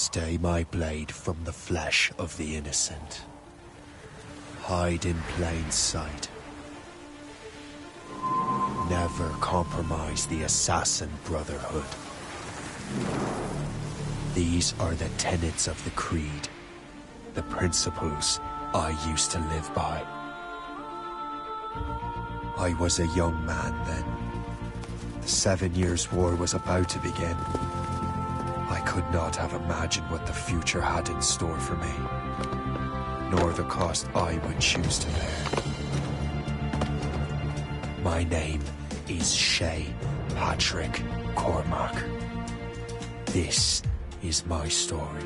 Stay my blade from the flesh of the innocent. Hide in plain sight. Never compromise the Assassin Brotherhood. These are the tenets of the Creed, the principles I used to live by. I was a young man then. The 7 Years' War was about to begin. I could not have imagined what the future had in store for me, nor the cost I would choose to bear. My name is Shay Patrick Cormac. This is my story.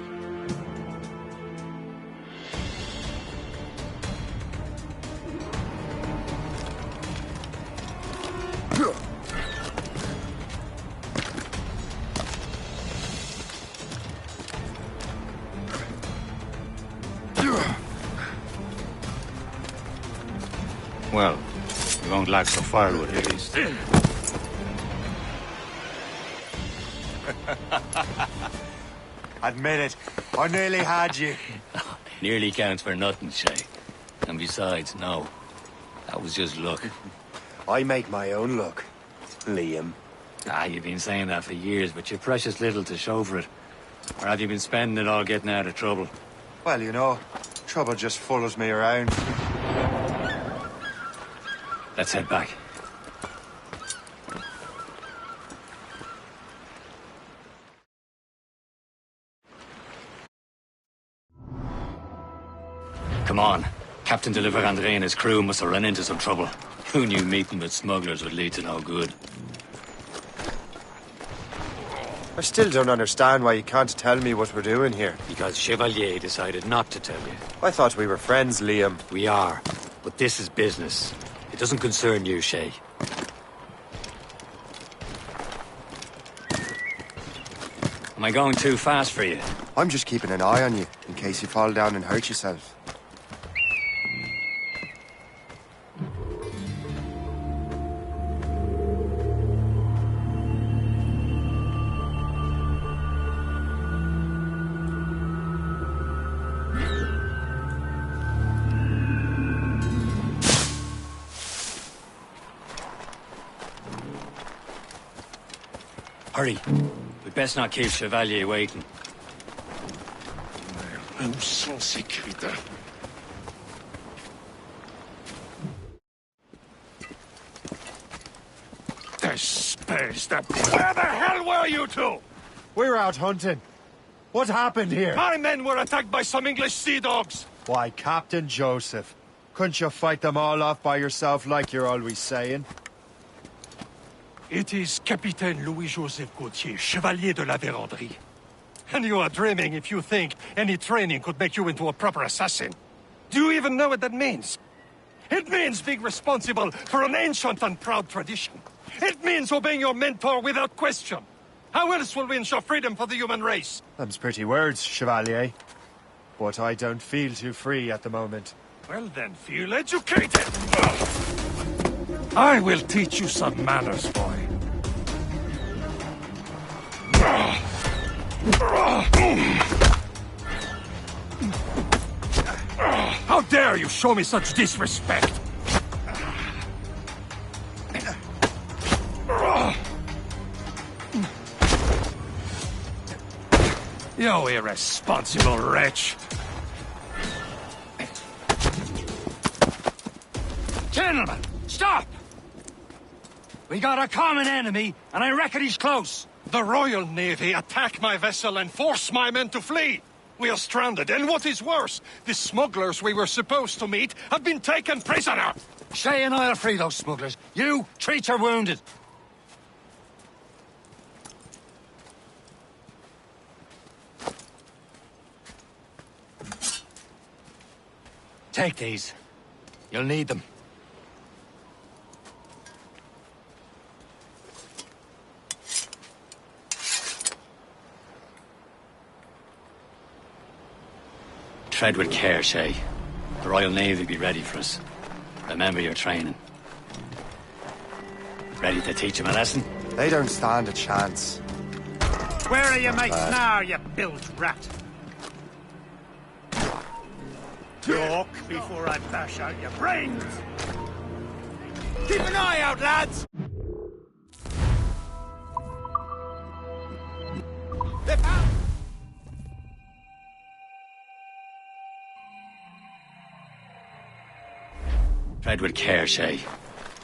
Well, you won't lack some firewood at least. Admit it, I nearly had you. Nearly counts for nothing, Shay. And besides, no. That was just luck. I make my own luck, Liam. You've been saying that for years, but you've precious little to show for it. Or have you been spending it all getting out of trouble? Well, you know, trouble just follows me around. Let's head back. Come on. Captain de Liverandre and his crew must have run into some trouble. Who knew meeting with smugglers would lead to no good? I still don't understand why you can't tell me what we're doing here. Because Chevalier decided not to tell you. I thought we were friends, Liam. We are, but this is business. It doesn't concern you, Shay. Am I going too fast for you? I'm just keeping an eye on you, in case you fall down and hurt yourself. Hurry. We'd best not keep Chevalier waiting. Où sont ces crétins? Espèce de... Where the hell were you two? We're out hunting. What happened here? My men were attacked by some English sea dogs. Why, Captain Joseph. Couldn't you fight them all off by yourself like you're always saying? It is Capitaine Louis-Joseph Gauthier, Chevalier de la Vérendrye. And you are dreaming if you think any training could make you into a proper assassin. Do you even know what that means? It means being responsible for an ancient and proud tradition. It means obeying your mentor without question. How else will we ensure freedom for the human race? Them's pretty words, Chevalier. But I don't feel too free at the moment. Well then, feel educated. I will teach you some manners, boy. How dare you show me such disrespect? You irresponsible wretch! Gentlemen, stop! We got a common enemy, and I reckon he's close. The Royal Navy attack my vessel and force my men to flee. We are stranded, and what is worse, the smugglers we were supposed to meet have been taken prisoner. Shay and I'll free those smugglers. You, treat your wounded. Take these. You'll need them. Tread with care, Shay. The Royal Navy be ready for us. Remember your training. Ready to teach them a lesson? They don't stand a chance. Where are your mates now, you bilge rat? Talk before I bash out your brains! Keep an eye out, lads! Tread with care, Shay.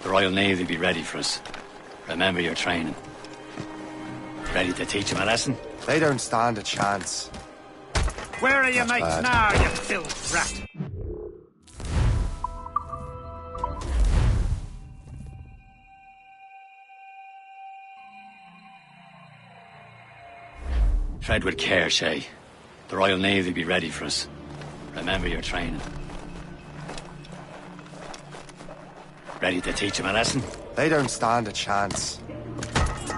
The Royal Navy be ready for us. Remember your training. Ready to teach them a lesson? They don't stand a chance. Where are your mates now, you bilge rat? Tread with care, Shay. The Royal Navy be ready for us. Remember your training. Ready to teach them a lesson? They don't stand a chance.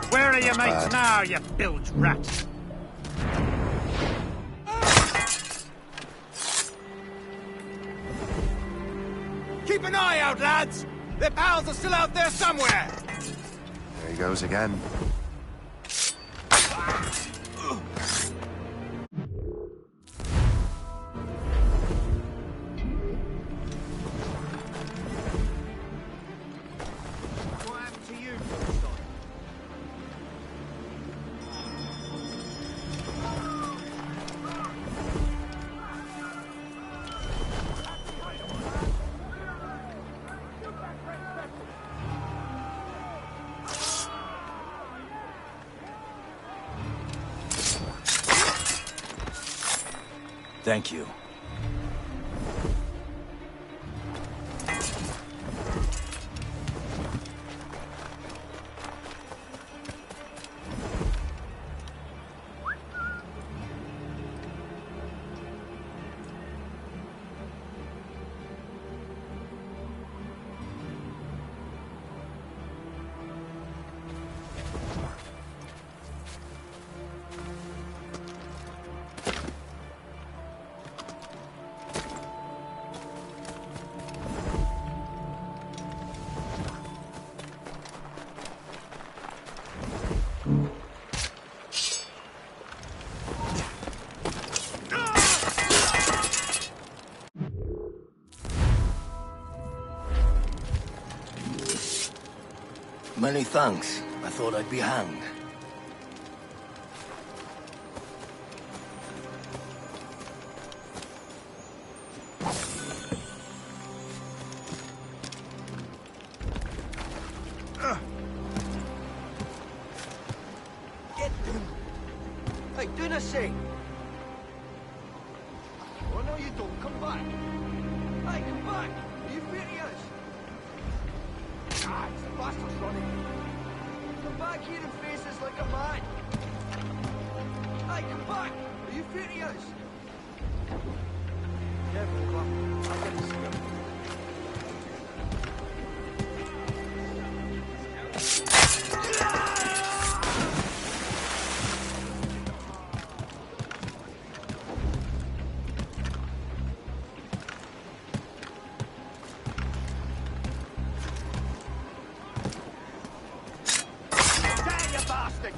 Where are your mates now, you bilge rat? Keep an eye out, lads! Their pals are still out there somewhere! There he goes again. Thank you. Many thanks. I thought I'd be hanged. Get them! Hey, do the same! Oh, no, you don't. Come back! Hey, come back! Are you furious? Ah, it's the bastard's running. Come back here and face us like a man. Hey, come back! Are you furious? Careful, Buck. I gotta see him.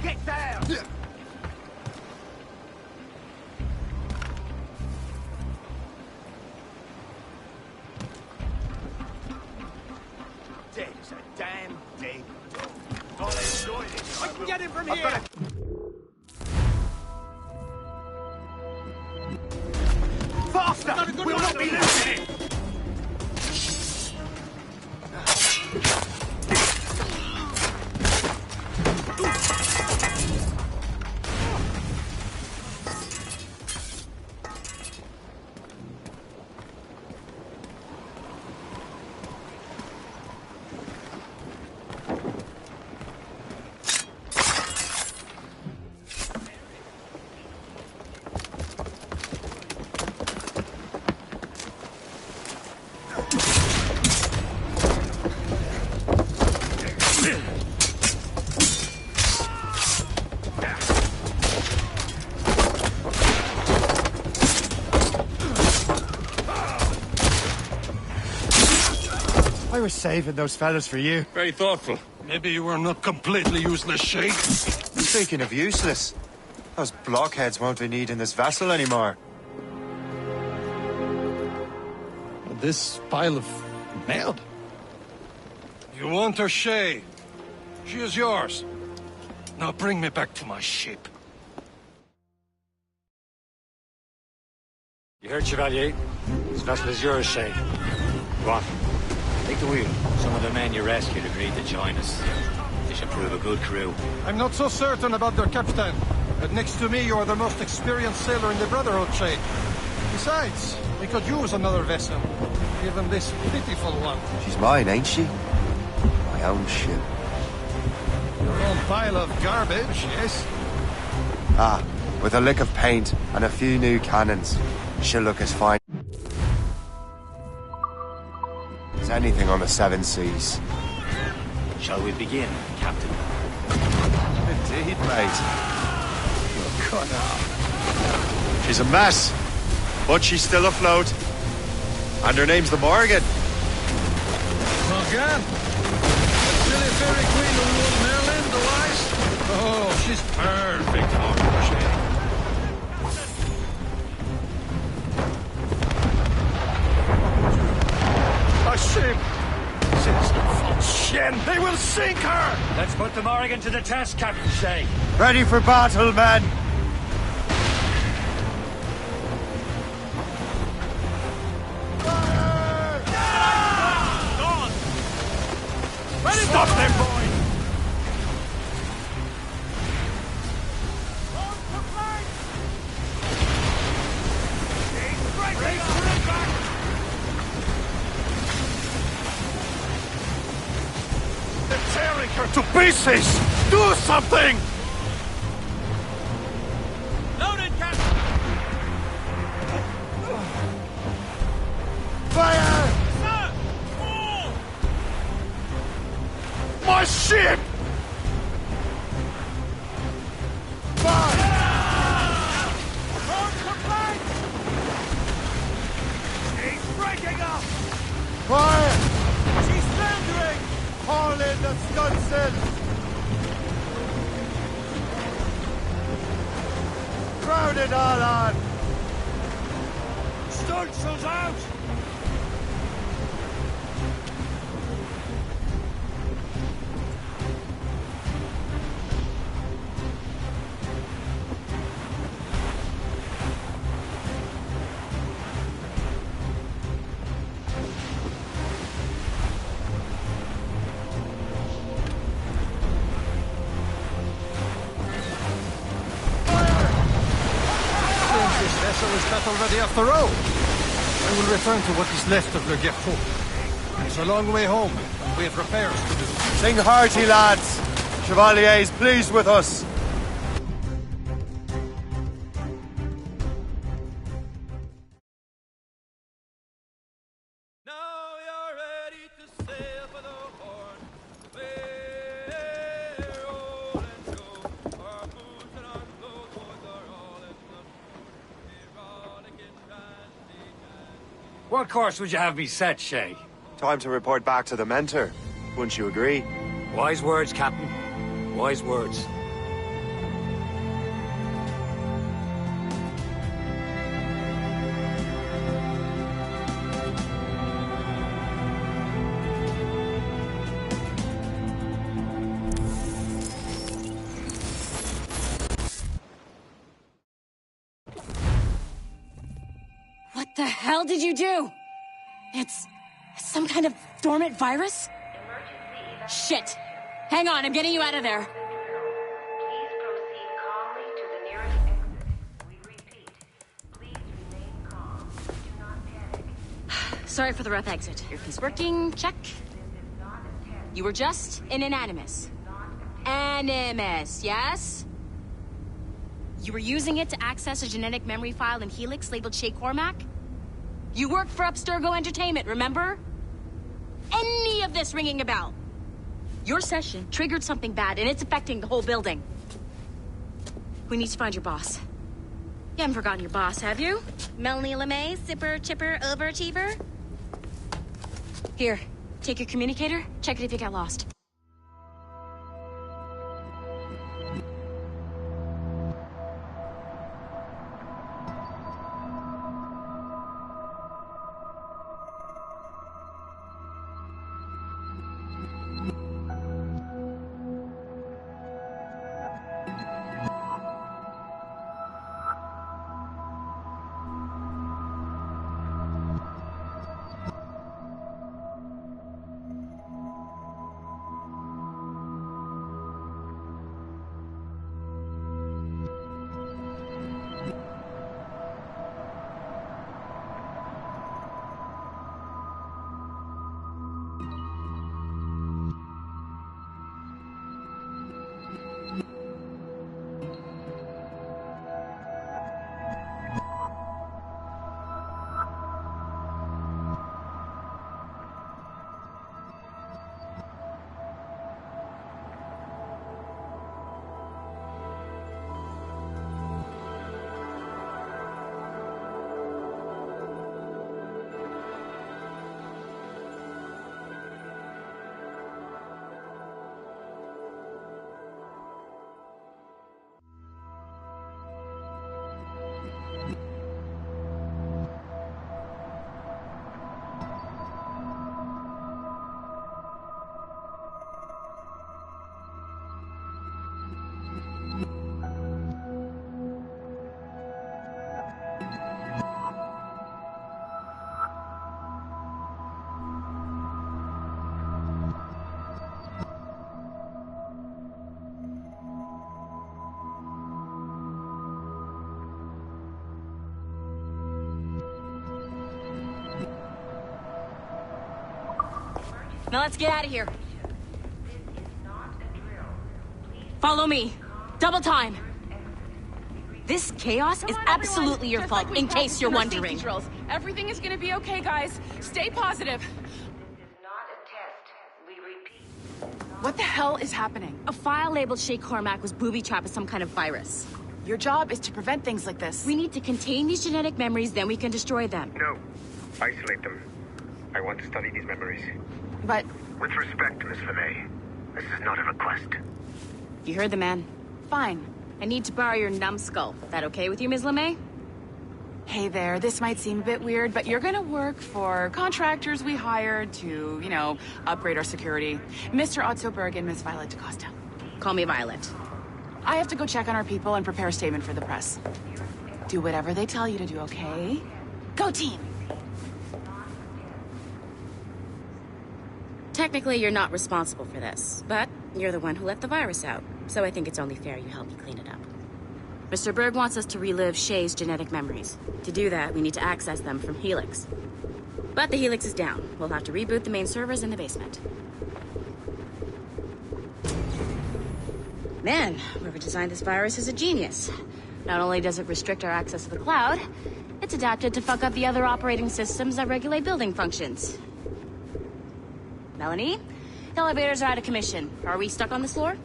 Get down! Dead as a damn dead dog. I'll enjoy this. I can get him from here! Faster! We'll not be losing it! I was saving those fellas for you. Very thoughtful. Maybe you were not completely useless, Shay. Speaking of useless, Those blockheads won't be needing this vessel anymore. This pile of merde. You want her, Shay? She is yours. Now bring me back to my ship. You heard, Chevalier? This vessel is yours, Shay. Go on. Take the wheel. Some of the men you rescued agreed to join us. They should prove a good crew. I'm not so certain about their captain. But next to me, you are the most experienced sailor in the Brotherhood, Shay. Besides, we could use another vessel. Even this pitiful one. She's mine, ain't she? My own ship. Your own pile of garbage, yes? Ah, with a lick of paint and a few new cannons, she'll look as fine as anything on the seven seas. Shall we begin, Captain? Indeed, mate. You're cut out. She's a mess, but she's still afloat. And her name's the Morgan. Morgan? The silly fairy queen who ruled Merlin, the wise? Oh, she's perfect for Shay. A ship! Shit! They will sink her! Let's put the Morrigan to the test, Captain Shay. Ready for battle, men! Stop them, boy! They're tearing her to pieces! Do something! Loaded, Captain! Fire! Sir! My ship! She's breaking up! Fire! She's foundering! Haul in the stunsail! Crowd it all on! Stunsail's out! This vessel is battle ready after all. I will return to what is left of Le Guerreau. It's a long way home, and we have repairs to do. Sing hearty, lads! Chevalier's pleased with us! What course would you have me set, Shay? Time to report back to the mentor. Wouldn't you agree? Wise words, Captain. Wise words. What the hell did you do? It's some kind of dormant virus? Shit! Hang on, I'm getting you out of there. Please proceed calmly to the nearest exit. We repeat, please remain calm. Do not panic. Sorry for the rough exit. Earpiece working, check. You were just in an Animus. Animus, yes? You were using it to access a genetic memory file in Helix labeled Shay Cormac? You worked for Abstergo Entertainment, remember? Any of this ringing a bell? Your session triggered something bad, and it's affecting the whole building. We need to find your boss. You haven't forgotten your boss, have you? Melanie LeMay, zipper, chipper, overachiever? Here, take your communicator, check it if you got lost. Now let's get out of here. Follow me. Double time. This chaos is absolutely your fault, in case you're wondering. Everything is gonna be okay, guys. Stay positive. This is not a test. We repeat. What the hell is happening? A file labeled Shay Cormac was booby-trapped with some kind of virus. Your job is to prevent things like this. We need to contain these genetic memories, then we can destroy them. No. Isolate them. I want to study these memories. But... With respect, Miss LeMay, this is not a request. You heard the man. fine. I need to borrow your numbskull. That okay with you, Ms. LeMay? Hey there, this might seem a bit weird, but you're gonna work for contractors we hired to, you know, upgrade our security. Mr. Otto Berg and Miss Violet DaCosta. Call me Violet. I have to go check on our people and prepare a statement for the press. Do whatever they tell you to do, okay? Go team! Technically, you're not responsible for this, but you're the one who let the virus out, so I think it's only fair you help me clean it up. Mr. Berg wants us to relive Shay's genetic memories. To do that, we need to access them from Helix. But the Helix is down. We'll have to reboot the main servers in the basement. Man, whoever designed this virus is a genius. Not only does it restrict our access to the cloud, it's adapted to fuck up the other operating systems that regulate building functions. Melanie? The elevators are out of commission. Are we stuck on this floor?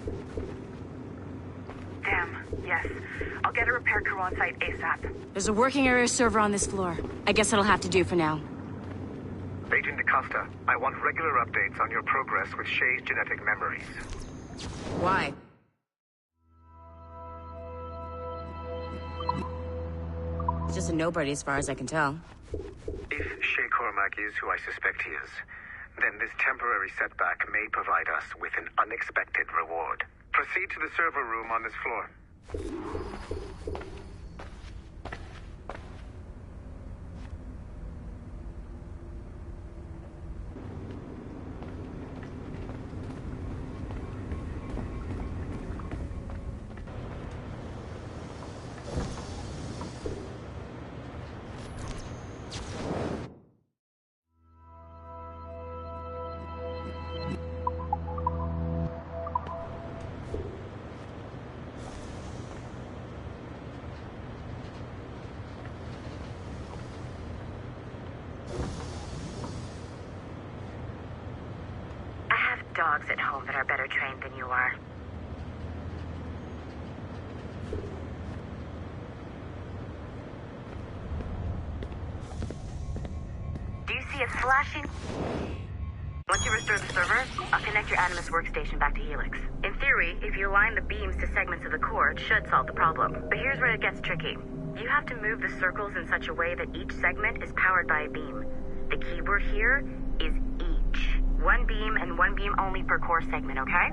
Damn, yes. I'll get a repair crew on site ASAP. There's a working area server on this floor. I guess that'll have to do for now. Agent DaCosta, I want regular updates on your progress with Shay's genetic memories. Why? It's just a nobody as far as I can tell. If Shay Cormac is who I suspect he is, then this temporary setback may provide us with an unexpected reward. Proceed to the server room on this floor. Dogs at home that are better trained than you are. Do you see it flashing? Once you restore the server, I'll connect your Animus workstation back to Helix. In theory, if you align the beams to segments of the core, it should solve the problem. But here's where it gets tricky. You have to move the circles in such a way that each segment is powered by a beam. The keyword here is each. One beam and one beam only per core segment, okay?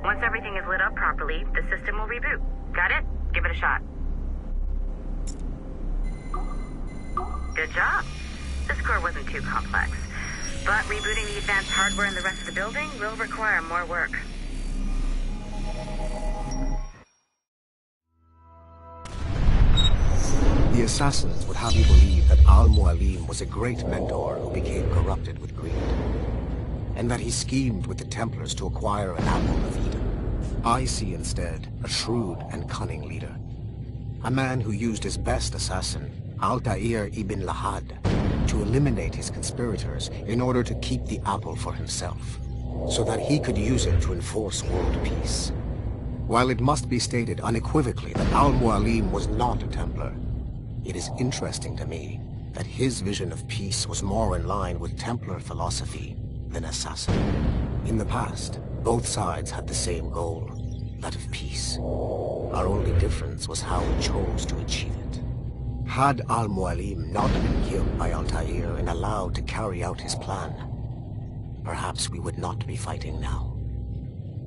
Once everything is lit up properly, the system will reboot. Got it? Give it a shot. Good job. This core wasn't too complex. But rebooting the advanced hardware in the rest of the building will require more work. The assassins would have you believe that Al-Mualim was a great mentor who became corrupted with greed, and that he schemed with the Templars to acquire an apple of Eden. I see instead a shrewd and cunning leader. A man who used his best assassin, Altair ibn Lahad, to eliminate his conspirators in order to keep the apple for himself, so that he could use it to enforce world peace. While it must be stated unequivocally that Al-Mualim was not a Templar, it is interesting to me that his vision of peace was more in line with Templar philosophy than assassin. In the past, both sides had the same goal, that of peace. Our only difference was how we chose to achieve it. Had Al-Mualim not been killed by Altair and allowed to carry out his plan, perhaps we would not be fighting now.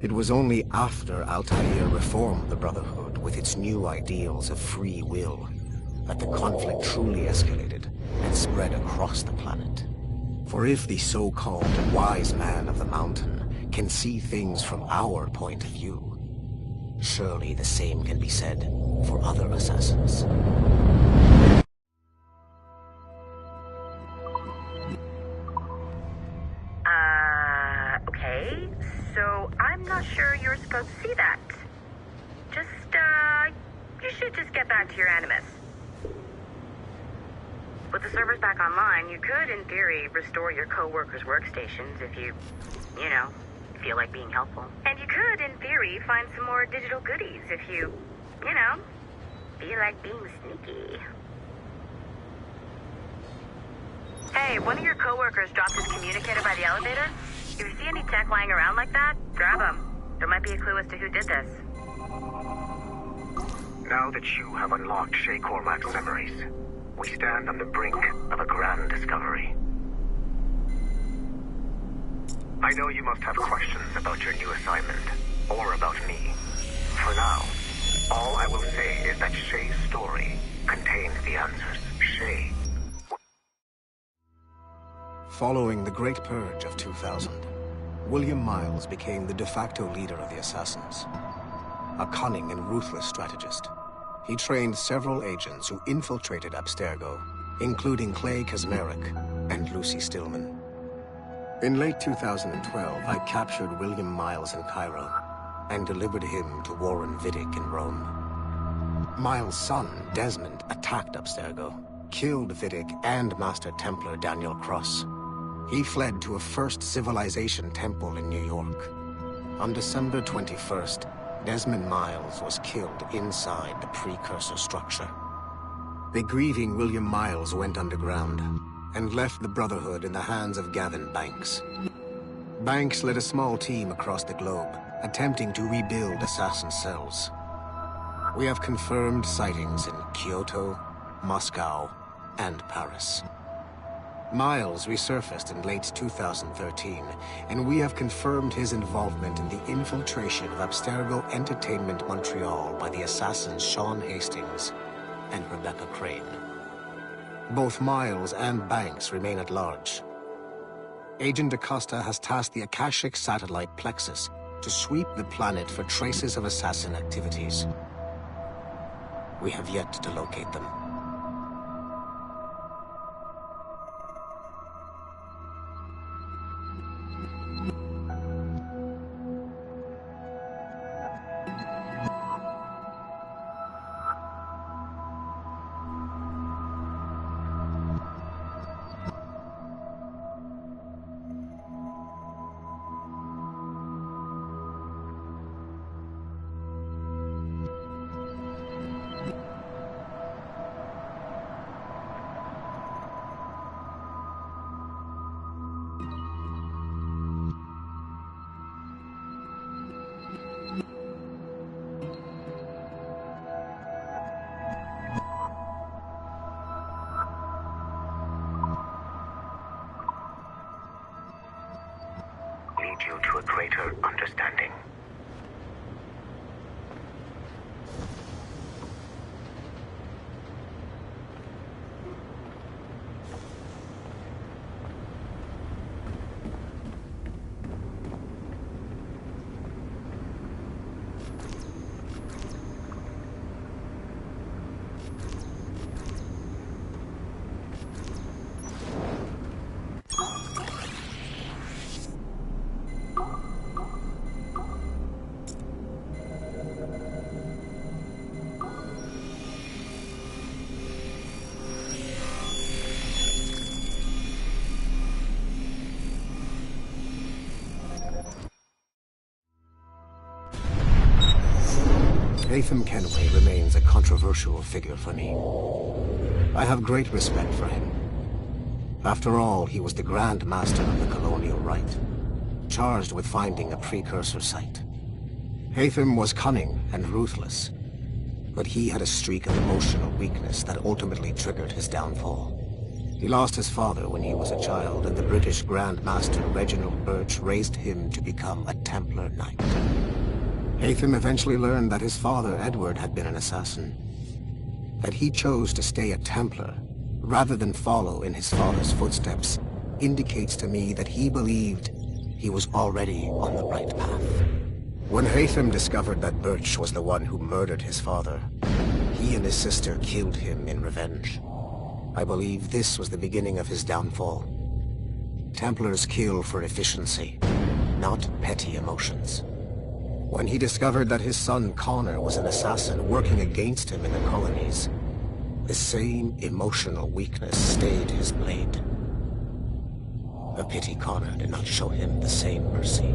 It was only after Altair reformed the Brotherhood with its new ideals of free will that the conflict truly escalated and spread across the planet. For if the so-called wise man of the mountain can see things from our point of view, surely the same can be said for other assassins. I'm not sure you're supposed to see that. You should just get back to your Animus. With the servers back online, you could, in theory, restore your co-workers' workstations if you feel like being helpful. And you could, in theory, find some more digital goodies if you feel like being sneaky. Hey, one of your co-workers dropped his communicator by the elevator. If you see any tech lying around like that, grab them. There might be a clue as to who did this. Now that you have unlocked Shay Cormac's memories, we stand on the brink of a grand discovery. I know you must have questions about your new assignment, or about me. For now, all I will say is that Shay's story contains the answers. Shay. Following the Great Purge of 2000, William Miles became the de facto leader of the Assassins. A cunning and ruthless strategist, he trained several agents who infiltrated Abstergo, including Clay Kazmarek and Lucy Stillman. In late 2012, I captured William Miles in Cairo and delivered him to Warren Vidic in Rome. Miles' son, Desmond, attacked Abstergo, killed Vidic and Master Templar Daniel Cross. He fled to a First Civilization temple in New York. On December 21st, Desmond Miles was killed inside the precursor structure. The grieving William Miles went underground and left the Brotherhood in the hands of Gavin Banks. Banks led a small team across the globe, attempting to rebuild assassin cells. We have confirmed sightings in Kyoto, Moscow, and Paris. Miles resurfaced in late 2013, and we have confirmed his involvement in the infiltration of Abstergo Entertainment Montreal by the assassins Sean Hastings and Rebecca Crane. Both Miles and Banks remain at large. Agent Acosta has tasked the Akashic satellite Plexus to sweep the planet for traces of assassin activities. We have yet to locate them. You to a greater understanding. Haytham Kenway remains a controversial figure for me. I have great respect for him. After all, he was the Grand Master of the Colonial Rite, charged with finding a precursor site. Haytham was cunning and ruthless, but he had a streak of emotional weakness that ultimately triggered his downfall. He lost his father when he was a child, and the British Grand Master Reginald Birch raised him to become a Templar Knight. Haytham eventually learned that his father, Edward, had been an assassin. That he chose to stay a Templar, rather than follow in his father's footsteps, indicates to me that he believed he was already on the right path. When Haytham discovered that Birch was the one who murdered his father, he and his sister killed him in revenge. I believe this was the beginning of his downfall. Templars kill for efficiency, not petty emotions. When he discovered that his son Connor was an assassin working against him in the colonies, the same emotional weakness stayed his blade. A pity Connor did not show him the same mercy.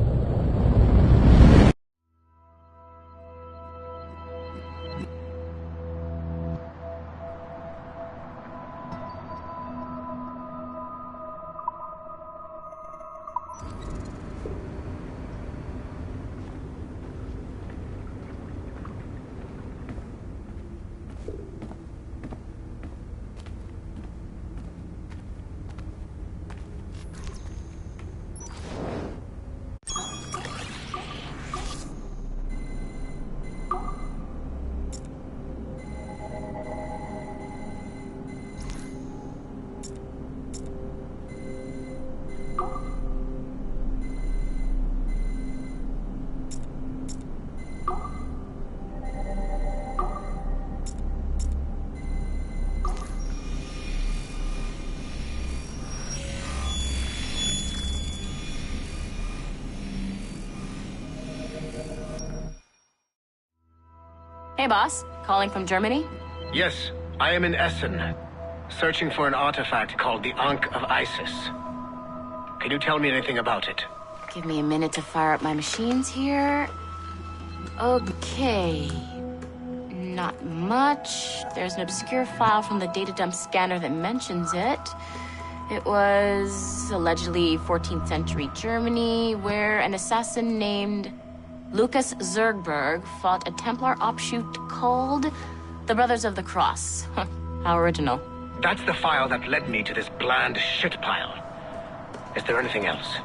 Hey, boss. Calling from Germany? Yes, I am in Essen, searching for an artifact called the Ankh of Isis. Can you tell me anything about it? Give me a minute to fire up my machines here. Okay. Not much. There's an obscure file from the data dump scanner that mentions it. It was allegedly 14th century Germany, where an assassin named Lucas Zergberg fought a Templar offshoot called the Brothers of the Cross. How original. That's the file that led me to this bland shit pile. Is there anything else?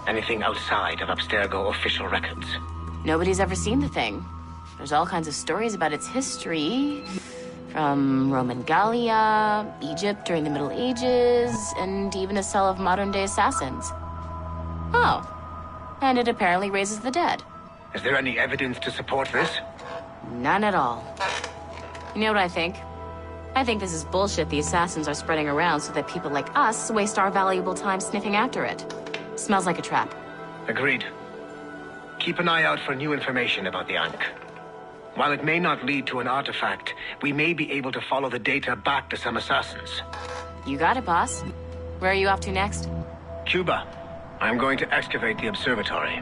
Anything outside of Abstergo official records? Nobody's ever seen the thing. There's all kinds of stories about its history. From Roman Gallia, Egypt during the Middle Ages, and even a cell of modern-day assassins. Oh. And it apparently raises the dead. Is there any evidence to support this? None at all. You know what I think? I think this is bullshit the assassins are spreading around so that people like us waste our valuable time sniffing after it. Smells like a trap. Agreed. Keep an eye out for new information about the Ankh. While it may not lead to an artifact, we may be able to follow the data back to some assassins. You got it, boss. Where are you off to next? Cuba. I'm going to excavate the observatory.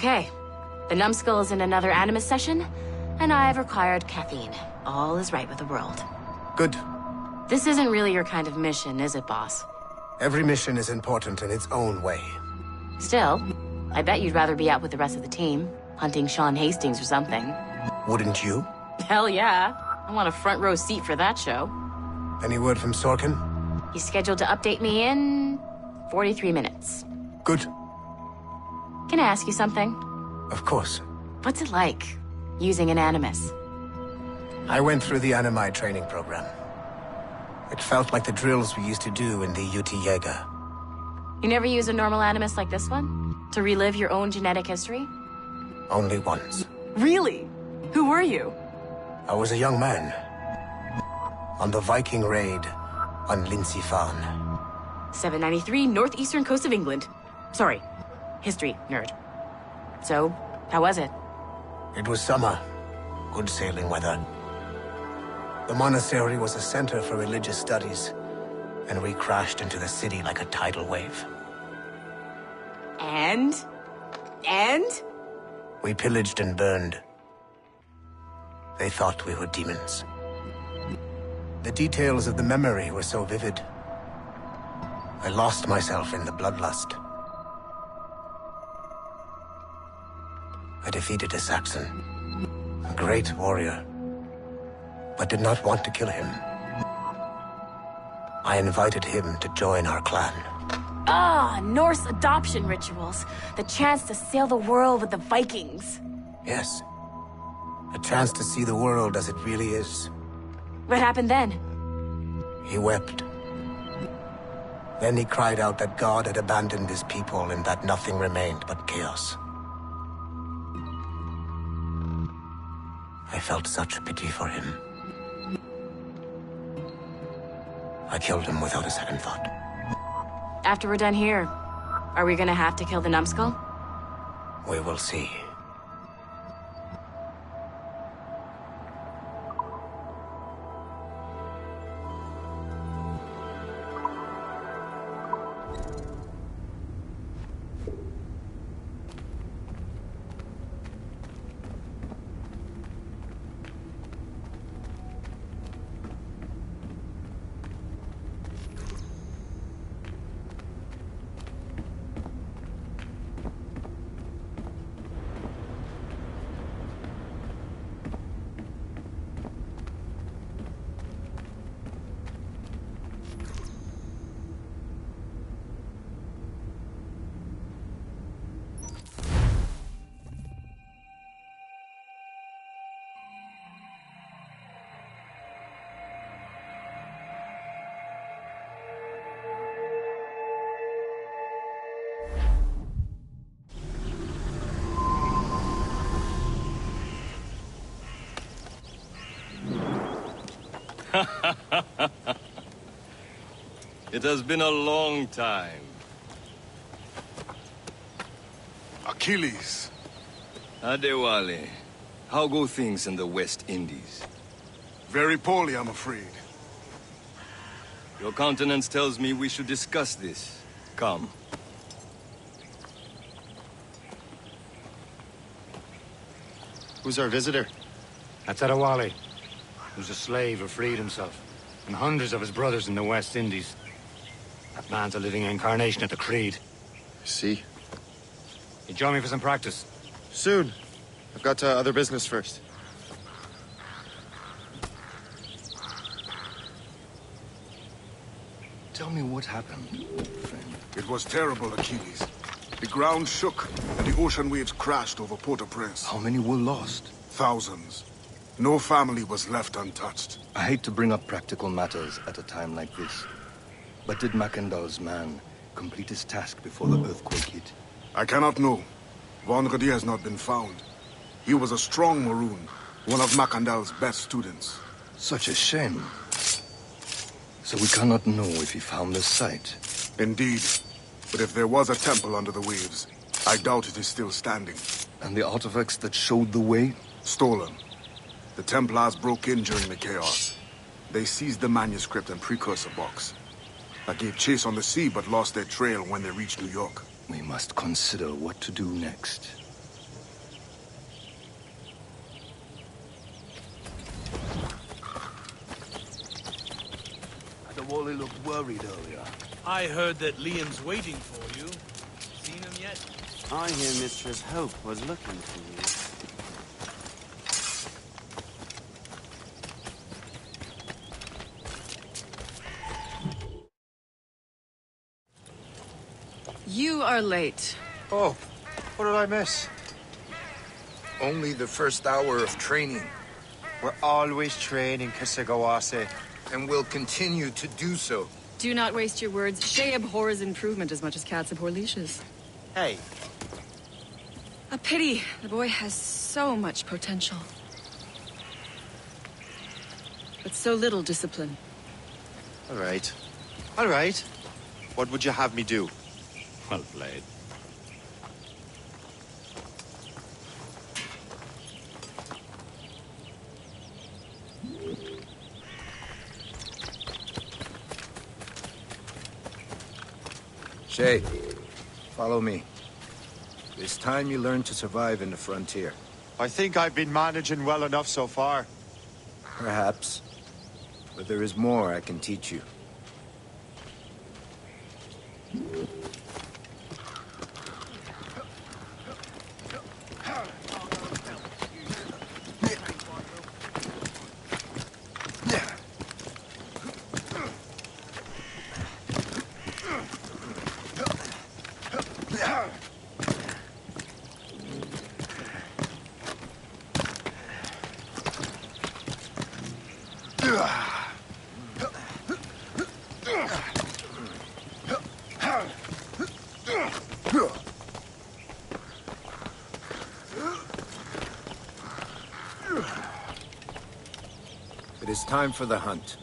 Okay. The numbskull is in another Animus session, and I've required caffeine. All is right with the world. Good. This isn't really your kind of mission, is it, boss? Every mission is important in its own way. Still, I bet you'd rather be out with the rest of the team, hunting Sean Hastings or something. Wouldn't you? Hell yeah. I want a front row seat for that show. Any word from Sorkin? He's scheduled to update me in 43 minutes. Good. Can I ask you something? Of course. What's it like, using an Animus? I went through the Animai training program. It felt like the drills we used to do in the UT Jaeger. You never use a normal Animus like this one? To relive your own genetic history? Only once. Really? Who were you? I was a young man. On the Viking raid on Lindsey Farn. 793, northeastern coast of England. Sorry, history nerd. So, how was it? It was summer. Good sailing weather. The monastery was a center for religious studies, and we crashed into the city like a tidal wave. And? We pillaged and burned. They thought we were demons. The details of the memory were so vivid. I lost myself in the bloodlust. I defeated a Saxon, a great warrior, but did not want to kill him. I invited him to join our clan. Ah, Norse adoption rituals. The chance to sail the world with the Vikings. Yes. A chance to see the world as it really is. What happened then? He wept. Then he cried out that God had abandoned his people and that nothing remained but chaos. I felt such pity for him. I killed him without a second thought. After we're done here, are we gonna have to kill the numbskull? We will see. It has been a long time. Achilles. Adewale, how go things in the West Indies? Very poorly, I'm afraid. Your countenance tells me we should discuss this. Come. Who's our visitor? That's Adewale, who's a slave who freed himself, and hundreds of his brothers in the West Indies. That man's a living incarnation of the Creed. See? You join me for some practice? Soon. I've got other business first. Tell me what happened, friend. It was terrible, Achilles. The ground shook, and the ocean waves crashed over Port-au-Prince. How many were lost? Thousands. No family was left untouched. I hate to bring up practical matters at a time like this. But did Mackandal's man complete his task before the earthquake hit? I cannot know. Vonredi has not been found. He was a strong Maroon, one of Mackandal's best students. Such a shame. So we cannot know if he found the site. Indeed. But if there was a temple under the waves, I doubt it is still standing. And the artifacts that showed the way? Stolen. The Templars broke in during the chaos. They seized the manuscript and precursor box. I gave chase on the sea, but lost their trail when they reached New York. We must consider what to do next. worried earlier. I heard that Liam's waiting for you. Seen him yet? I hear Mistress Hope was looking for you. You are late. Oh, what did I miss? Only the first hour of training. We're always training, Kisagawase. And will continue to do so. Do not waste your words. Shay abhors improvement as much as cats abhor leashes. Hey. A pity. The boy has so much potential. But so little discipline. All right. All right. What would you have me do? Well played. Shay, follow me. It's time you learn to survive in the frontier. I think I've been managing well enough so far. Perhaps. But there is more I can teach you. It is time for the hunt.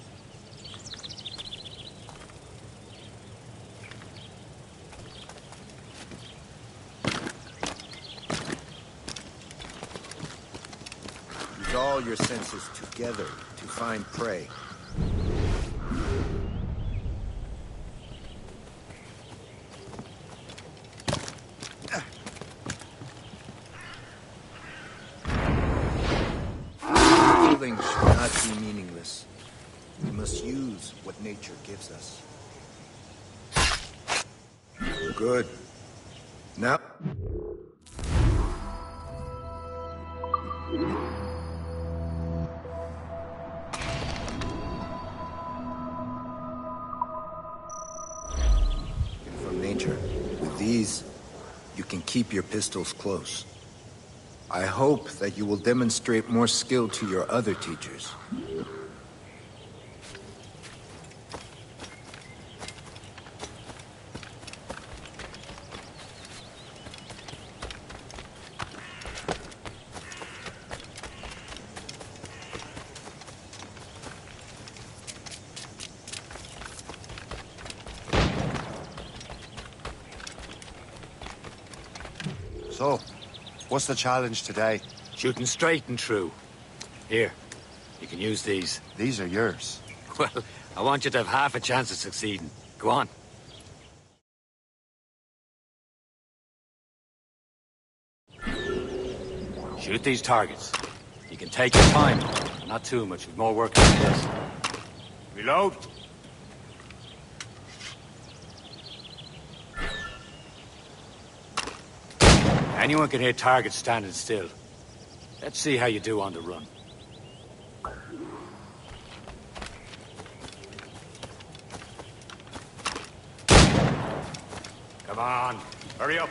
Use all your senses together to find prey. Killing should not be meaningless. We must use what nature gives us. Good. Now... From nature. With these, you can keep your pistols close. I hope that you will demonstrate more skill to your other teachers. So, what's the challenge today? Shooting straight and true. Here, you can use these. These are yours. Well, I want you to have half a chance of succeeding. Go on. Shoot these targets. You can take your time. Not too much, with more work than this. Reload. Anyone can hit targets standing still. Let's see how you do on the run. Come on, hurry up.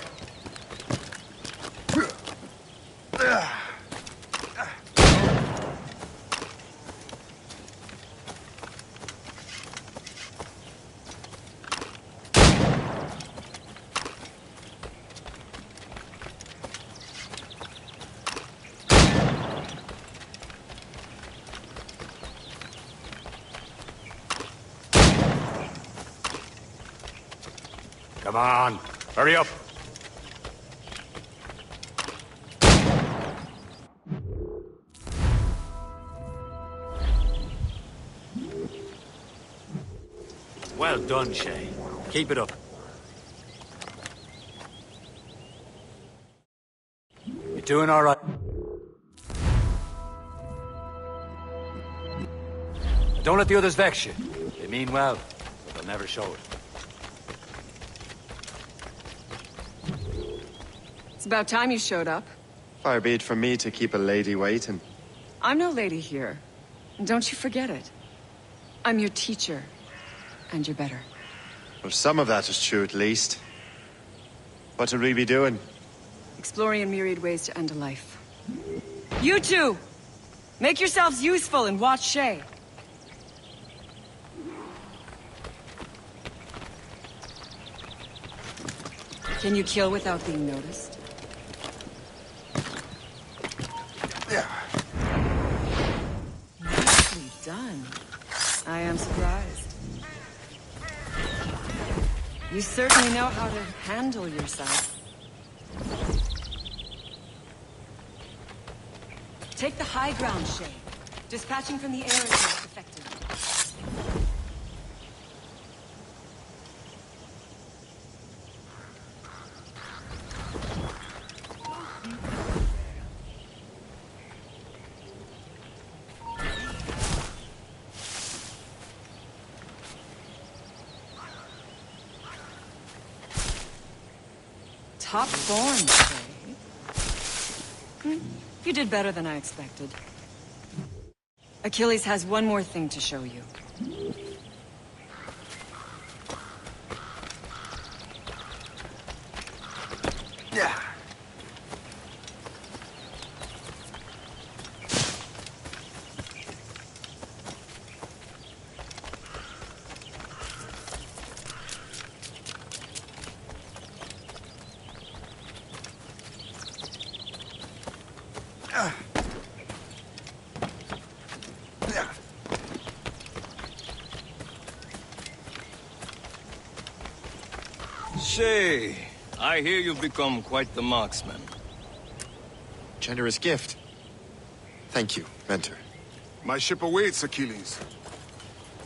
Come on, hurry up. Well done, Shay. Keep it up. You're doing all right. Don't let the others vex you. They mean well, but they'll never show it. It's about time you showed up. Far be it from me to keep a lady waiting. I'm no lady here. And don't you forget it. I'm your teacher. And you're better. Well, some of that is true at least. What will we be doing? Exploring a myriad ways to end a life. You two! Make yourselves useful and watch Shay. Can you kill without being noticed? Nicely done. I am surprised. You certainly know how to handle yourself. Take the high ground, Shay. Dispatching from the air is most effective. Top form, Shay. You did better than I expected. Achilles has one more thing to show you. Yeah. Shay, I hear you've become quite the marksman. Generous gift. Thank you, Mentor. My ship awaits, Achilles.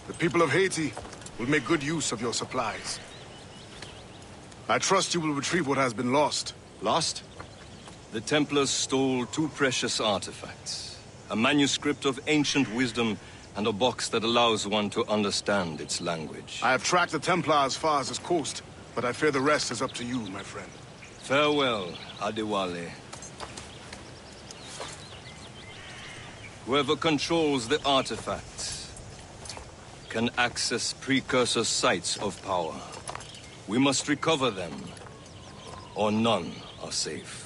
The people of Haiti will make good use of your supplies. I trust you will retrieve what has been lost. Lost? The Templars stole 2 precious artifacts. A manuscript of ancient wisdom and a box that allows one to understand its language. I have tracked the Templar as far as this coast, but I fear the rest is up to you, my friend. Farewell, Adewale. Whoever controls the artifacts can access precursor sites of power. We must recover them, or none are safe.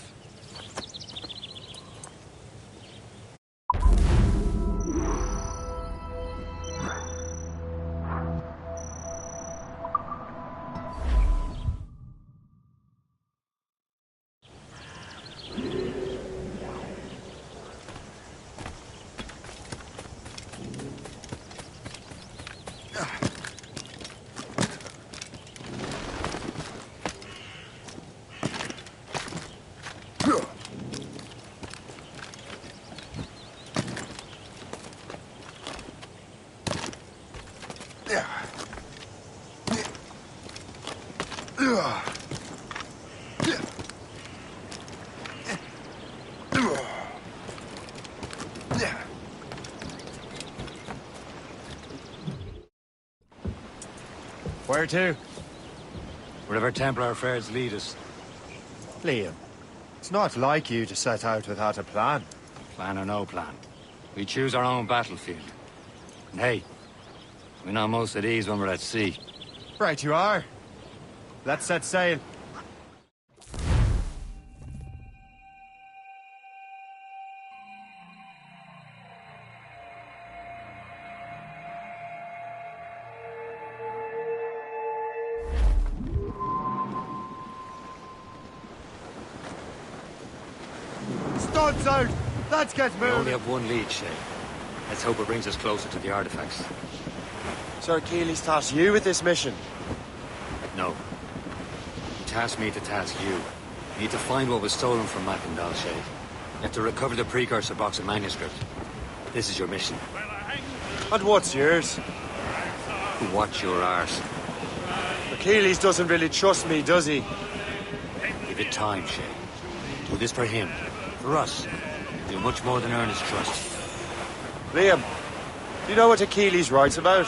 Where to? Wherever Templar affairs lead us. Liam, it's not like you to set out without a plan. Plan or no plan. We choose our own battlefield. And hey, we know most of these when we're at sea. Right you are. Let's set sail. Studs out! Let's get We moving! only have one lead, Shay. Let's hope it brings us closer to the artifacts. Sir Achilles tasked you with this mission. No. He tasked me to task you. You need to find what was stolen from Mackandal, Shay. You have to recover the precursor box of manuscript. This is your mission. And what's yours? Watch your arse. Achilles doesn't really trust me, does he? Give it time, Shay. Do this for him. For us. Do much more than earn his trust. Liam, do you know what Achilles writes about?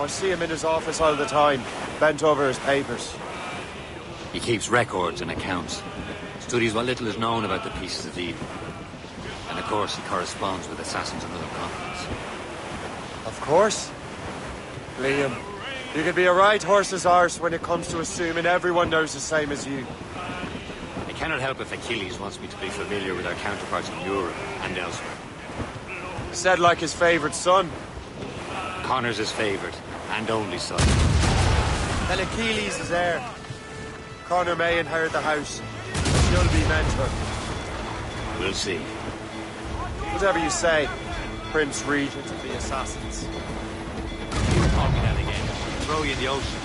I see him in his office all the time, bent over his papers. He keeps records and accounts. Studies what little is known about the pieces of Eden. And of course, he corresponds with assassins on other continents. Of course. Liam, you can be a right horse's arse when it comes to assuming everyone knows the same as you. I cannot help if Achilles wants me to be familiar with our counterparts in Europe and elsewhere. Said like his favorite son. Connor's his favorite and only son. Then Achilles is heir. Connor may inherit the house. She'll be mentor. We'll see. Whatever you say, Prince Regent of the Assassins. You call me that again. Throw you in the ocean.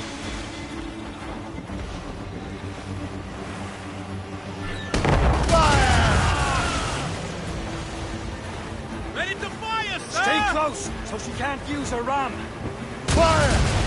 Ready to fire, sir! Stay close, so she can't use her ram. Fire!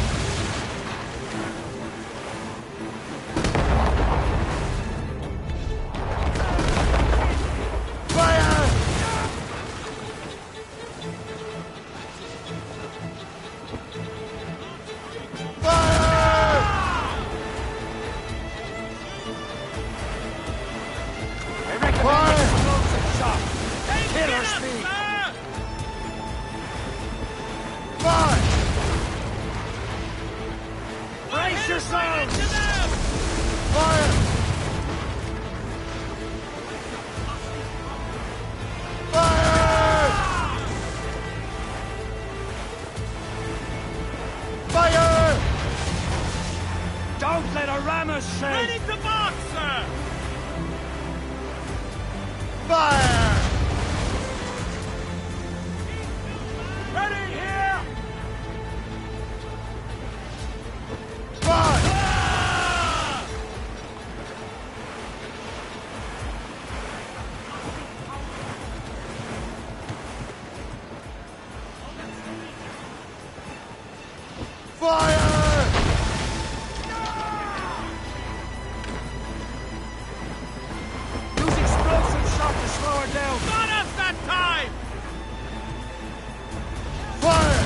Don't let her ram us, Shay! Ready to mark, sir! Fire! Ready here! Fire! Fire! Use explosive shot to slow her down. Got us that time! Fire!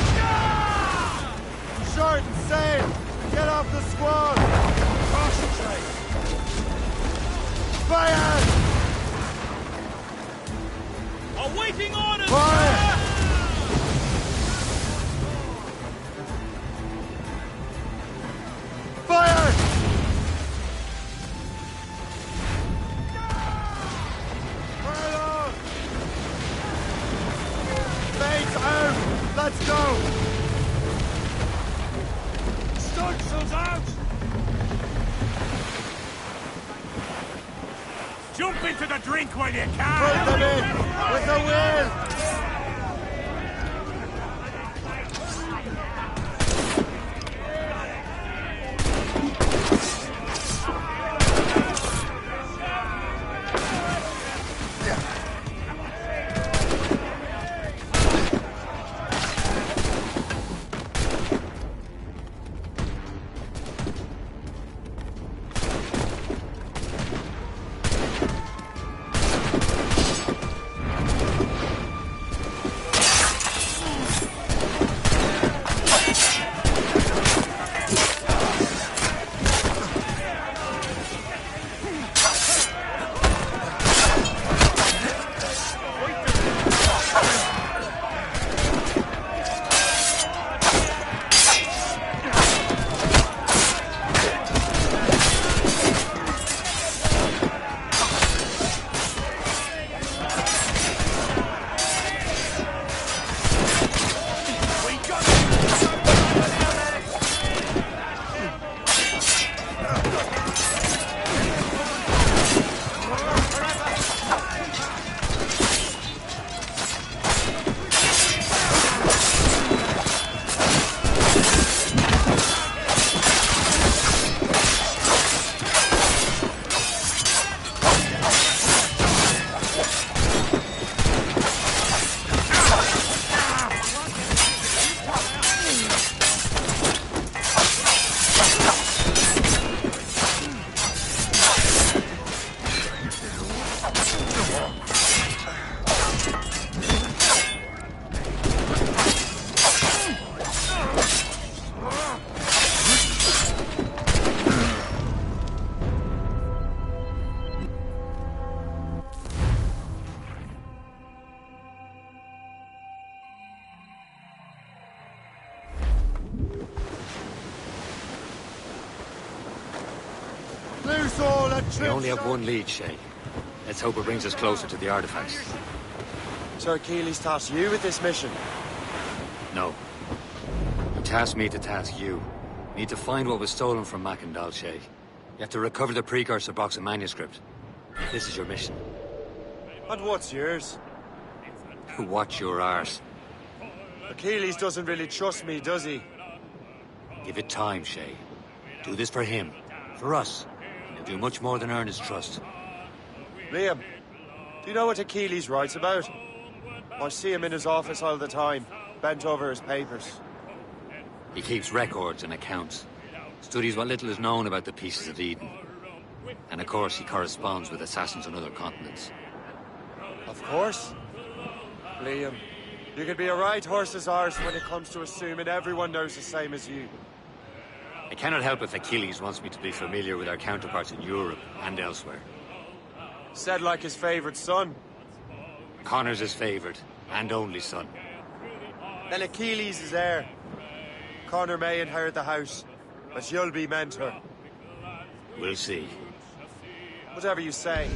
Short and safe! Get off the squad! Concentrate! Fire! Awaiting orders, Fire! sir! Fire! Fire! Fades out! Let's go! Stunsails out! Jump into the drink while you Put can! them in! With the will! loose all and We only have one lead, Shay. Let's hope it brings us closer to the artifacts. Sir Achilles tasked you with this mission. No. He tasked me to task you. You need to find what was stolen from Mackandal, Shay. You have to recover the precursor box of manuscript. This is your mission. And what's yours? Watch your arse. Achilles doesn't really trust me, does he? Give it time, Shay. Do this for him. For us. He'll do much more than earn his trust. Liam, do you know what Achilles writes about? I see him in his office all the time, bent over his papers. He keeps records and accounts. Studies what little is known about the Pieces of Eden. And of course, he corresponds with assassins on other continents. Of course. Liam, you could be a right horse's arse when it comes to assuming everyone knows the same as you. I cannot help if Achilles wants me to be familiar with our counterparts in Europe and elsewhere. Said like his favorite son. Connor's his favorite, and only son. Then Achilles is heir. Connor may inherit the house, but you'll be mentor. We'll see. Whatever you say,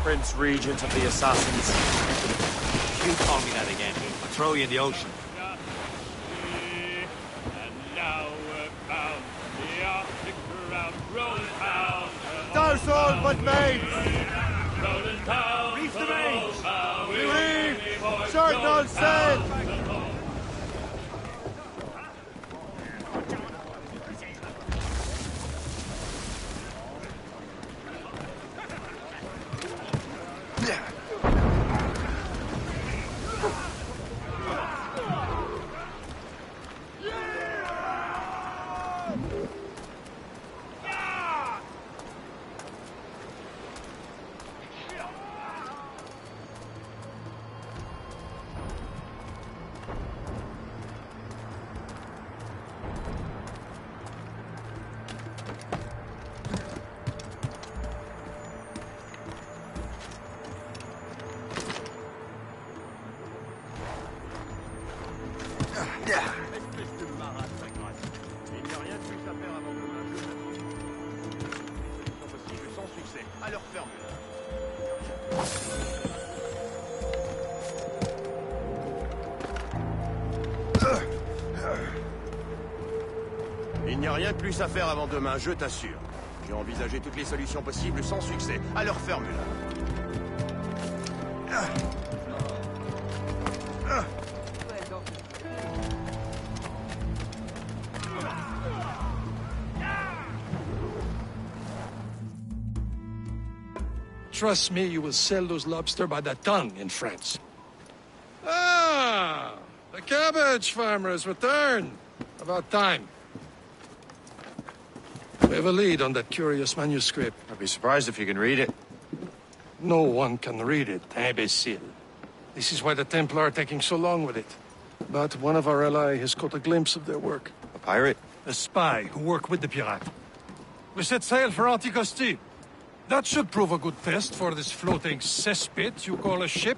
Prince Regent of the Assassins. If you call me that again, I'll throw you in the ocean. Douse all but mates! Reef the mains! Reef! Certain all sail! Il n'y a rien de plus à faire avant demain, je t'assure. J'ai envisagé toutes les solutions possibles sans succès. À leur formule. Trust me, you will sell those lobster by the ton in France. Ah! The cabbage farmer has returned. About time. We have a lead on that curious manuscript. I'd be surprised if you can read it. No one can read it, imbecile. This is why the Templar are taking so long with it. But one of our allies has caught a glimpse of their work. A pirate? A spy who worked with the pirate. We set sail for Anticosti. That should prove a good test for this floating cesspit you call a ship.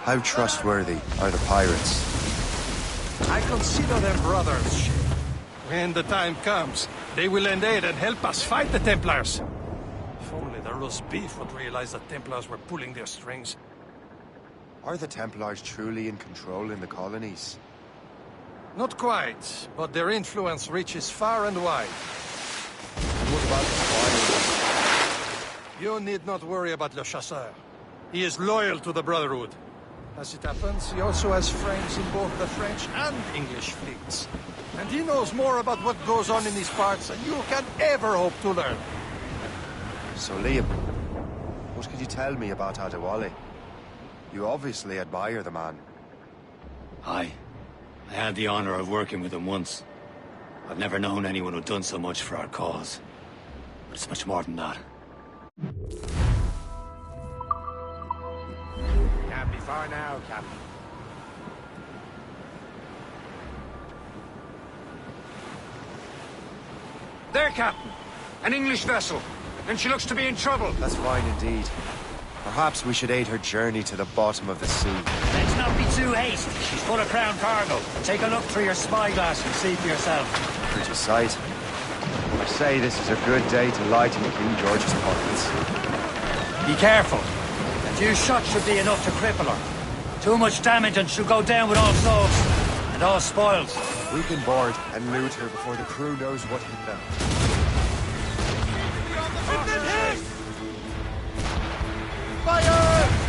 How trustworthy are the pirates? I consider them brothers, Shay. When the time comes, they will lend aid and help us fight the Templars. If only the roast beef would realize the Templars were pulling their strings. Are the Templars truly in control in the colonies? Not quite, but their influence reaches far and wide. What about the Squire? You need not worry about Le Chasseur. He is loyal to the Brotherhood. As it happens, he also has friends in both the French and English fleets. And he knows more about what goes on in these parts than you can ever hope to learn. So, Liam, what could you tell me about Adewale? You obviously admire the man. Aye. I had the honor of working with him once. I've never known anyone who'd done so much for our cause. But it's much more than that. Can't be far now, Captain. There, Captain! An English vessel! And she looks to be in trouble! That's fine indeed. Perhaps we should aid her journey to the bottom of the sea. Let's Let's not be too hasty. She's full of crown cargo. Take a look through your spyglass and see for yourself. Pretty sight. I say this is a good day to lighten King George's pockets. Be careful. A few shots should be enough to cripple her. Too much damage and she'll go down with all souls. And all spoils. We can board and loot her before the crew knows what hit them. Fire!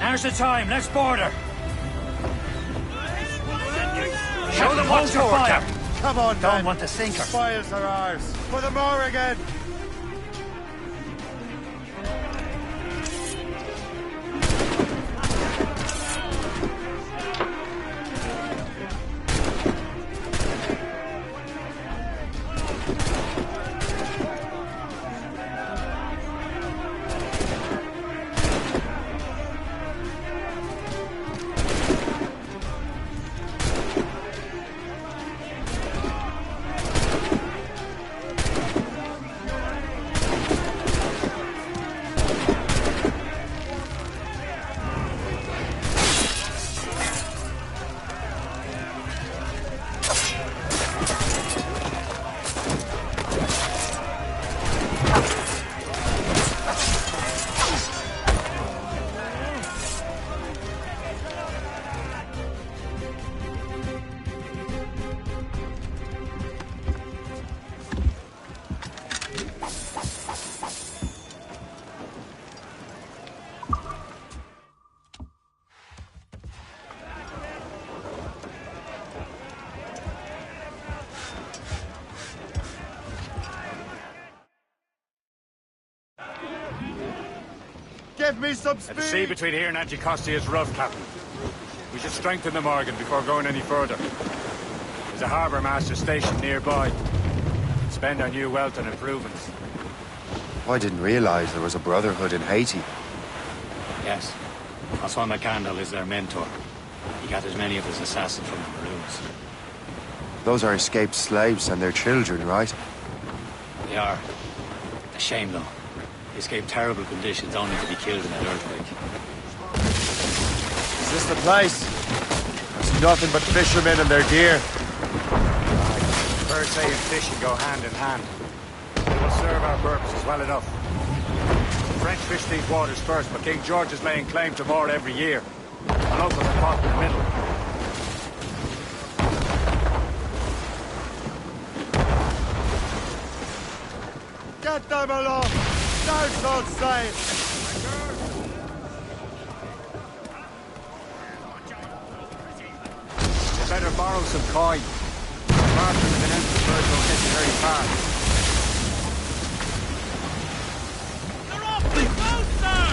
Now's the time. Let's board her. Show them what's your fire. Come on, Don't want to sink her. Spoils are ours. For the Morrigan! Give me some speed! The sea between here and Anticosti is rough, Captain. We should strengthen the Morgan before going any further. There's a harbour master stationed nearby. Spend our new wealth on improvements. I didn't realize there was a brotherhood in Haiti. Yes. Francois McCandle is their mentor. He got as many of his assassins from the Maroons. Those are escaped slaves and their children, right? They are. A shame, though. They escaped terrible conditions only to be killed in an earthquake. Is this the place? I see nothing but fishermen and their gear. Birds and fishing go hand in hand. They will serve our purposes well enough. The French fish these waters first, but King George is laying claim to more every year. The locals are caught in the middle. Get them along! Don't outside! They better borrow some coin. Martin and the next birds will hit you very fast. They're awfully close, sir!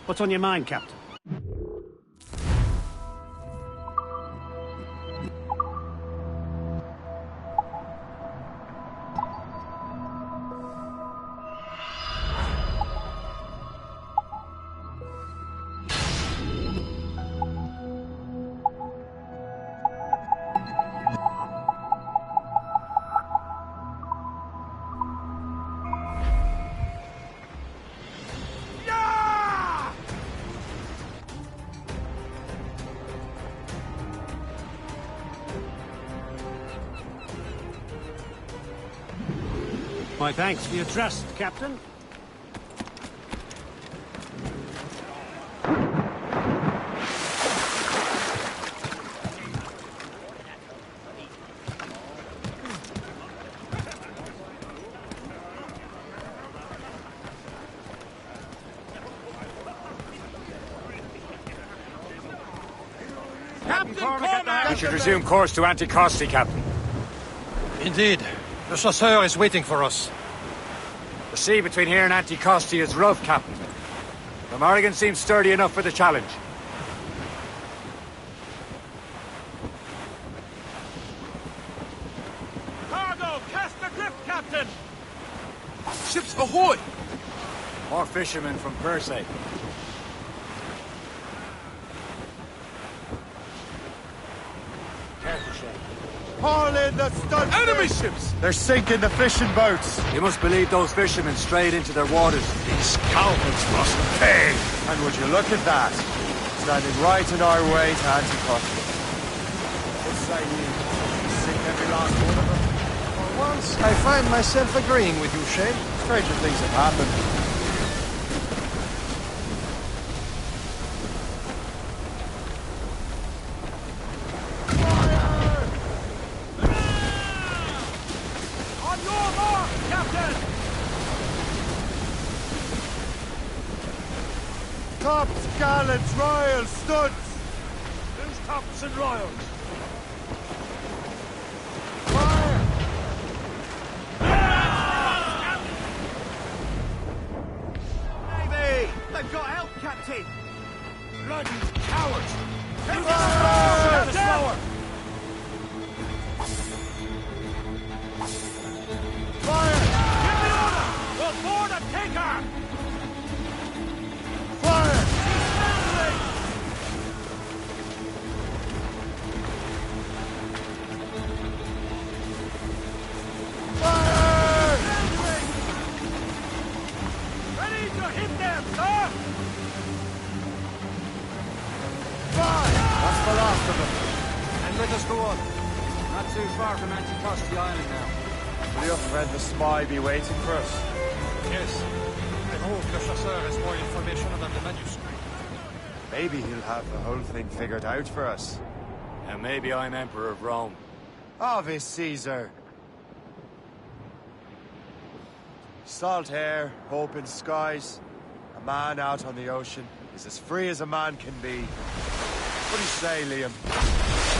What's on your mind, Captain? My thanks for your trust, Captain. We should resume course to Anticosti, Captain. Indeed. The chasseur is waiting for us. The sea between here and Anticosti is rough, Captain. The Morrigan seems sturdy enough for the challenge. Cargo! Cast adrift, Captain! Ships ahoy! More fishermen from Persay. Careful, Shay. Haul in the studs! Enemy ships! They're sinking the fishing boats! You must believe those fishermen strayed into their waters. These Calvins must pay! And would you look at that? Standing right in our way to Anticosti. What say you? Sink every last one of them? For once, I find myself agreeing with you, Shay. Stranger things have happened. On your mark, Captain! Tops, gallants, royals, studs! Who's tops and royals? Navy! They've got help, Captain! Bloody cowards! Fire! Slower! Fire! Give the order! We'll board a tanker! Fire! Fire! Ready to hit them, sir! Fire! That's the last of them. And let us go on. Not too far from Anticosti Island now. Will your friend the spy be waiting for us? Yes. I hope Le Chasseur has more information about the manuscript. Maybe he'll have the whole thing figured out for us. And maybe I'm Emperor of Rome. Ave Caesar. Salt air, open skies. A man out on the ocean is as free as a man can be. What do you say, Liam?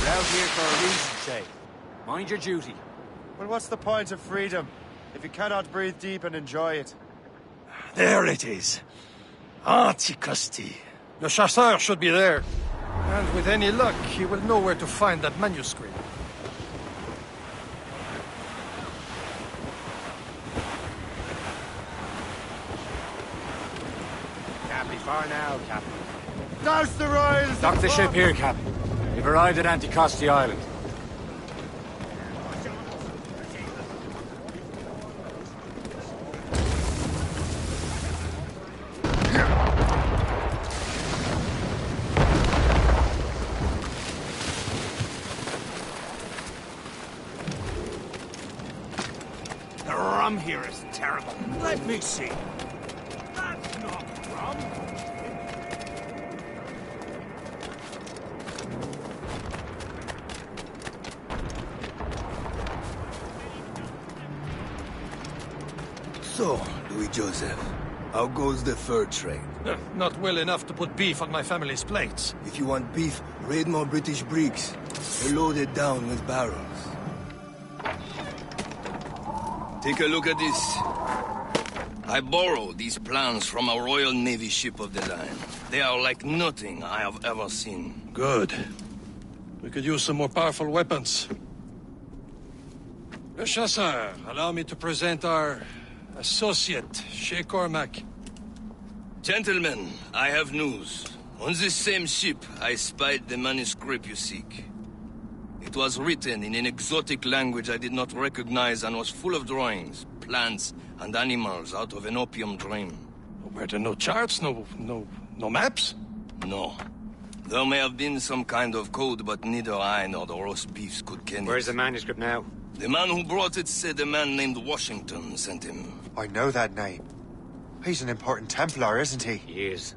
We're out here for a reason, Shay. Mind your duty. Well, what's the point of freedom if you cannot breathe deep and enjoy it? There it is. Anticosti. Le Chasseur should be there. And with any luck, he will know where to find that manuscript. Can't be far now, Captain. Douse the royals! Dock the ship here, Captain. We've arrived at Anticosti Island. The rum here is terrible. Let me see. That's not rum. So, Louis Joseph, how goes the fur trade? Not well enough to put beef on my family's plates. If you want beef, raid more British brigs. They're loaded down with barrels. Take a look at this. I borrowed these plans from a Royal Navy ship of the line. They are like nothing I have ever seen. Good. We could use some more powerful weapons. Le Chasseur, allow me to present our associate, Shay Cormac. Gentlemen, I have news. On this same ship, I spied the manuscript you seek. It was written in an exotic language I did not recognize and was full of drawings, plants, and animals out of an opium dream. Were there no charts, no maps? No. There may have been some kind of code, but neither I nor the roast beefs could ken it. Where's the manuscript now? The man who brought it said a man named Washington sent him. I know that name. He's an important Templar, isn't he? He is.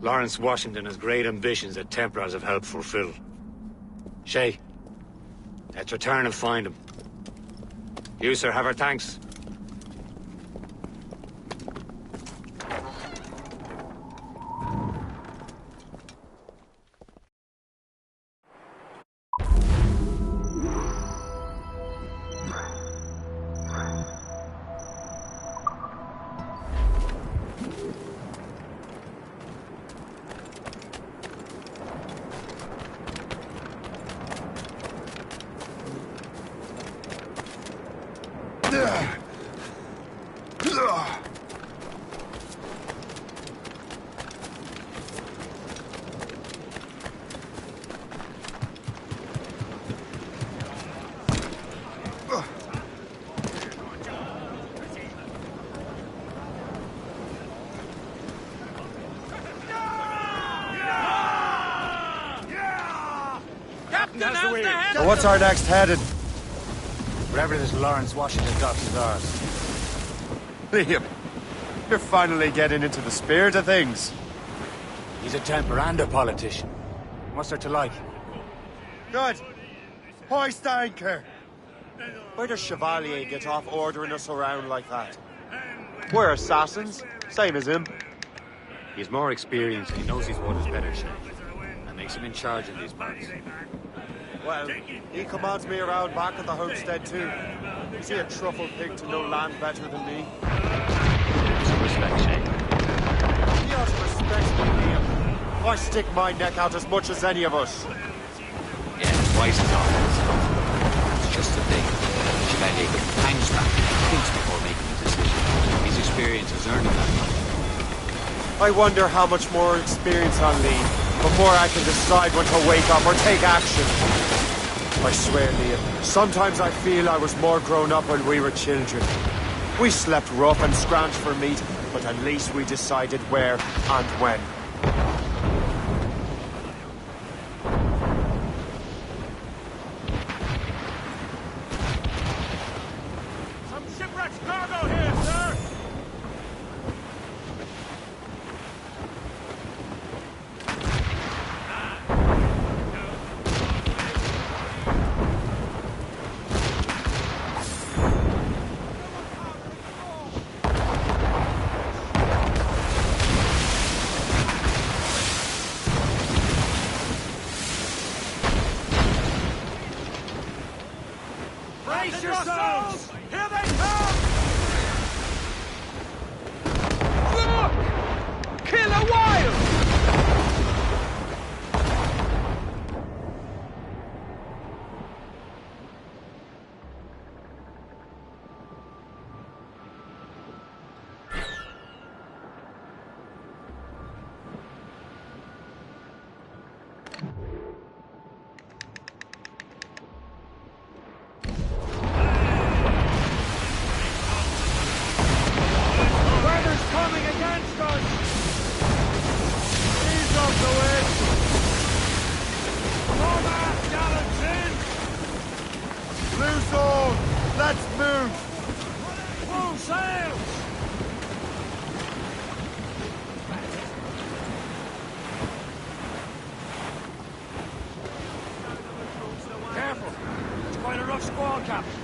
Lawrence Washington has great ambitions that Templars have helped fulfill. Shay, let's return and find him. You, sir, have our thanks. How's the wheel? So what's our next heading? Wherever this Lawrence Washington docks is ours. Liam, you're finally getting into the spirit of things. He's a temper and a politician. What's there to like? Good. Hoist anchor. Where does Chevalier get off ordering us around like that? We're assassins, same as him. He's more experienced and he knows these waters better, Shay. That makes him in charge in these parts. Well, he commands me around back at the homestead too. Is he a truffle pig to know land better than me? Some respect, Shay. He ought to respect me, Liam. I stick my neck out as much as any of us. Yeah, twice as often. It's just a thing. Chevalier hangs back and thinks before making a decision. His experience has earned him that much. I wonder how much more experience I'll need before I can decide when to wake up or take action. I swear, Liam, sometimes I feel I was more grown up when we were children. We slept rough and scrounged for meat, but at least we decided where and when. Some shipwrecked cargo here, sir! Brace yourselves! Here they come! Look! Killer whale! Weather's coming against us! Ease off the wind! Come on, gallants in! Loose all! Let's move! Full sails! Careful! It's quite a rough squall, Captain.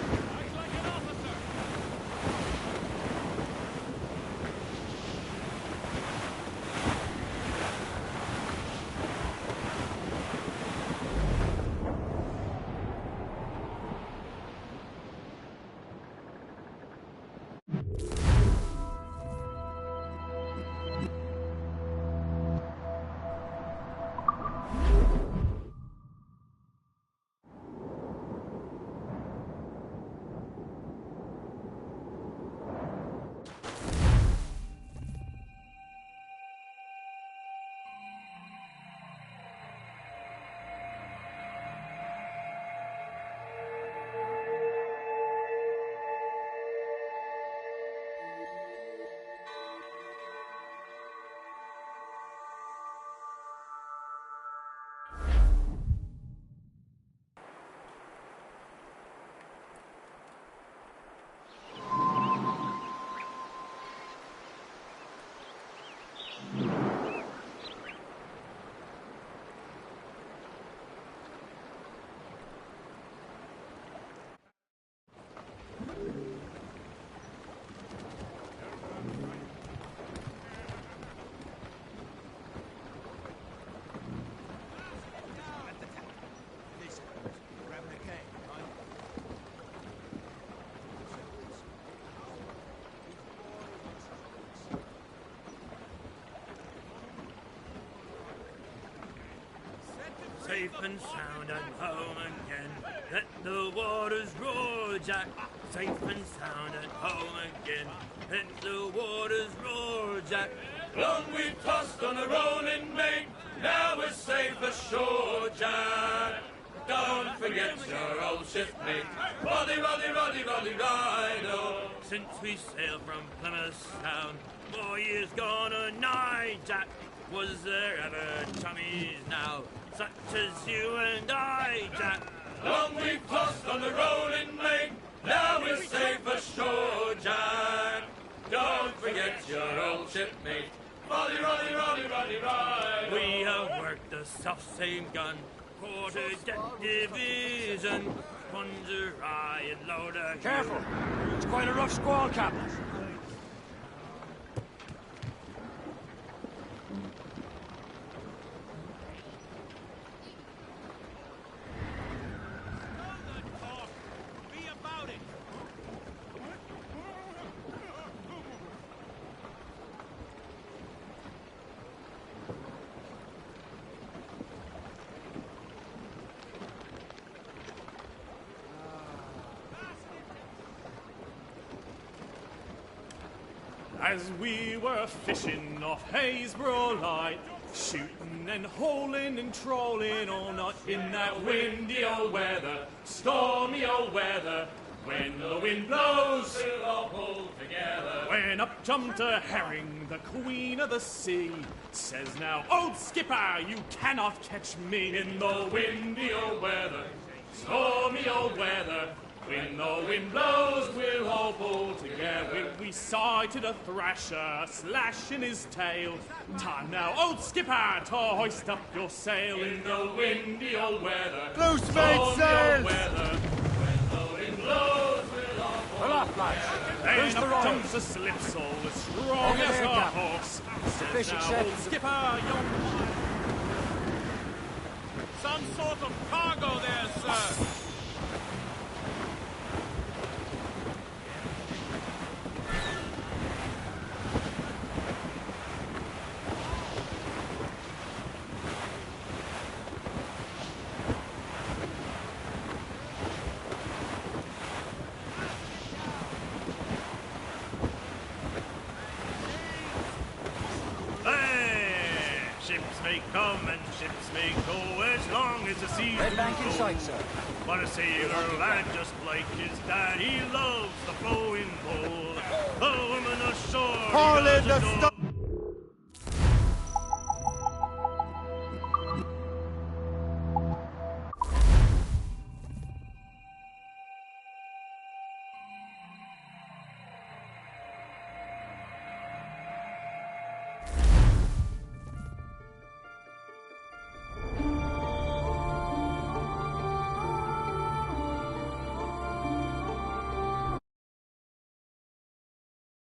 Safe and sound and home again. Let the waters roar, Jack. Safe and sound and home again. Let the waters roar, Jack. Long we tossed on a rolling main. Now we're safe ashore, Jack. Don't forget your old shipmate. Roddy, Roddy, Roddy, Roddy, Rido. Since we sailed from Plymouth Sound, more years gone a nigh, Jack. Was there ever chummies now, such as you and I, Jack? Long we've tossed on the rolling main, now we're safe ashore, Jack. Don't forget your old shipmate, Roddy, Roddy, Roddy, Roddy, Roddy. We have worked the self-same gun, quarter deck division, plunger eye and loader. Careful! It's quite a rough squall, Captain. As we were fishing off Haysborough Light, shooting and holing and trolling all night in that windy old weather, stormy old weather. When the wind blows, we'll all pull together. When up jumped a herring, the queen of the sea, says now, old skipper, you cannot catch me in the windy old weather, stormy old weather. When the wind blows, we'll all pull together. We sighted a thrasher, slashing his tail. Time now, old skipper, to hoist up your sail in the windy old weather. Loose mainsails! When the wind blows, we'll all pull off, lads. Then up jumps a slipsail, as strong as a horse. Says now, old skipper, you're Some sort of cargo there, sir. Come and ships may go as long as the seas Red do bank go. in sight, sir. But a sailor lad just like his dad, he loves the flowing bowl. The woman ashore, Call he in does the adore.